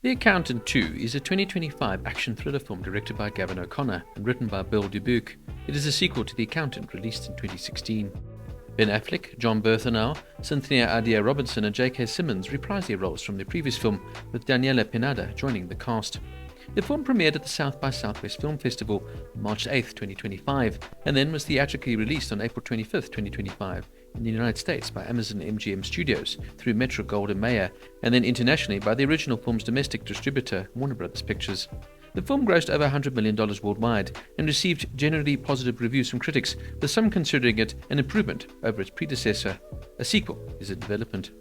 The Accountant 2 is a 2025 action thriller film directed by Gavin O'Connor and written by Bill Dubuque. It is a sequel to The Accountant, released in 2016. Ben Affleck, Jon Bernthal, Cynthia Addai-Robinson and J.K. Simmons reprise their roles from their previous film, with Daniella Pineda joining the cast. The film premiered at the South by Southwest Film Festival on March 8, 2025, and then was theatrically released on April 25, 2025, in the United States by Amazon MGM Studios through Metro-Goldwyn-Mayer, and then internationally by the original film's domestic distributor, Warner Bros. Pictures. The film grossed over $100 million worldwide and received generally positive reviews from critics, with some considering it an improvement over its predecessor. A sequel is in development.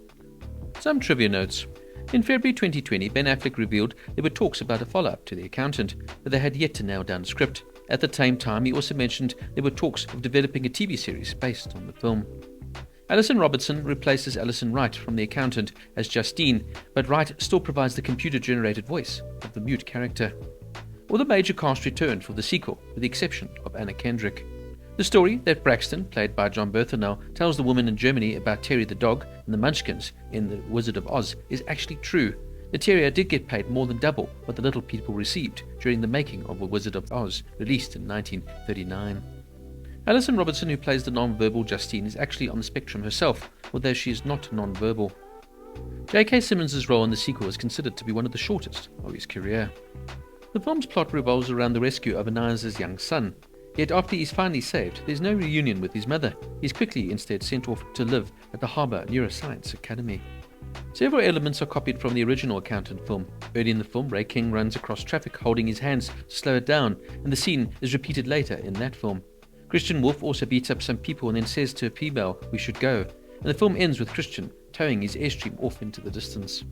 Some trivia notes. In February 2020, Ben Affleck revealed there were talks about a follow-up to The Accountant, but they had yet to nail down a script. At the same time, he also mentioned there were talks of developing a TV series based on the film. Alison Robertson replaces Alison Wright from The Accountant as Justine, but Wright still provides the computer-generated voice of the mute character. All the major cast returned for the sequel, with the exception of Anna Kendrick. The story that Braxton, played by Jon Bernthal, tells the woman in Germany about Terry the dog and the Munchkins in The Wizard of Oz is actually true. The terrier did get paid more than double what the little people received during the making of The Wizard of Oz, released in 1939. Alison Robertson, who plays the non-verbal Justine, is actually on the spectrum herself, although she is not non-verbal. J.K. Simmons' role in the sequel is considered to be one of the shortest of his career. The film's plot revolves around the rescue of Ananias' young son. Yet after he's finally saved, there's no reunion with his mother. He's quickly instead sent off to live at the Harbour Neuroscience Academy. Several elements are copied from the original Accountant film. Early in the film, Ray King runs across traffic holding his hands to slow it down, and the scene is repeated later in that film. Christian Wolff also beats up some people and then says to a female, "We should go," and the film ends with Christian towing his Airstream off into the distance.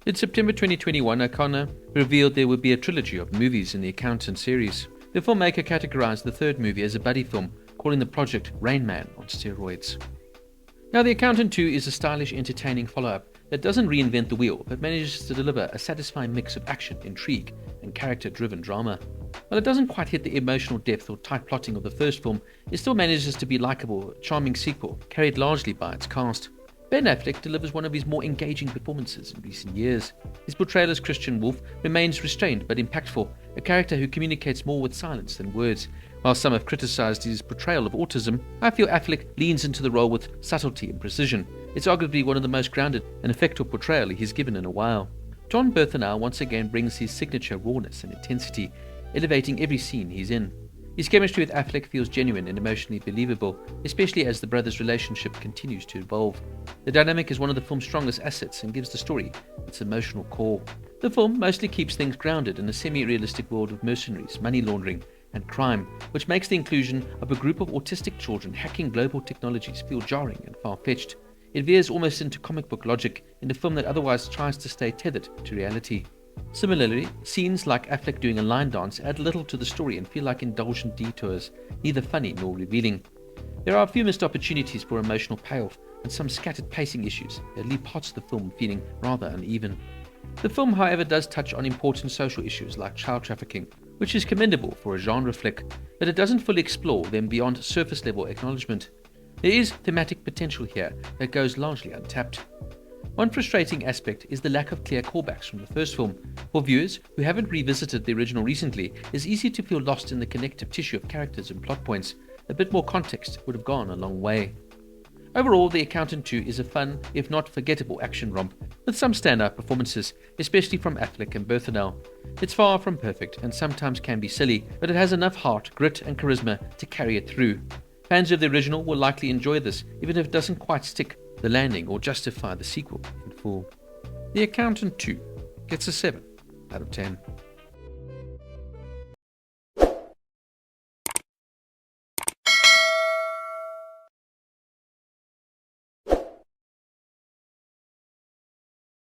In September 2021, O'Connor revealed there would be a trilogy of movies in the Accountant series. The filmmaker categorized the third movie as a buddy film, calling the project Rain Man on steroids. Now, The Accountant 2 is a stylish, entertaining follow-up that doesn't reinvent the wheel, but manages to deliver a satisfying mix of action, intrigue, and character-driven drama. While it doesn't quite hit the emotional depth or tight plotting of the first film, it still manages to be likable, charming sequel, carried largely by its cast. Ben Affleck delivers one of his more engaging performances in recent years. His portrayal as Christian Wolff remains restrained but impactful, a character who communicates more with silence than words. While some have criticized his portrayal of autism, I feel Affleck leans into the role with subtlety and precision. It's arguably one of the most grounded and effective portrayal he's given in a while. Jon Bernthal once again brings his signature rawness and intensity, elevating every scene he's in. His chemistry with Affleck feels genuine and emotionally believable, especially as the brothers' relationship continues to evolve. The dynamic is one of the film's strongest assets and gives the story its emotional core. The film mostly keeps things grounded in a semi-realistic world of mercenaries, money laundering, and crime, which makes the inclusion of a group of autistic children hacking global technologies feel jarring and far-fetched. It veers almost into comic book logic in a film that otherwise tries to stay tethered to reality. Similarly, scenes like Affleck doing a line dance add little to the story and feel like indulgent detours, neither funny nor revealing. There are a few missed opportunities for emotional payoff and some scattered pacing issues that leave parts of the film feeling rather uneven. The film, however, does touch on important social issues like child trafficking, which is commendable for a genre flick, but it doesn't fully explore them beyond surface-level acknowledgement. There is thematic potential here that goes largely untapped. One frustrating aspect is the lack of clear callbacks from the first film. For viewers who haven't revisited the original recently, it's easy to feel lost in the connective tissue of characters and plot points. A bit more context would have gone a long way. Overall, The Accountant 2 is a fun, if not forgettable, action romp, with some standout performances, especially from Affleck and Bernthal. It's far from perfect and sometimes can be silly, but it has enough heart, grit and charisma to carry it through. Fans of the original will likely enjoy this, even if it doesn't quite stick the landing or justify the sequel in full. The Accountant 2 gets a 7 out of 10.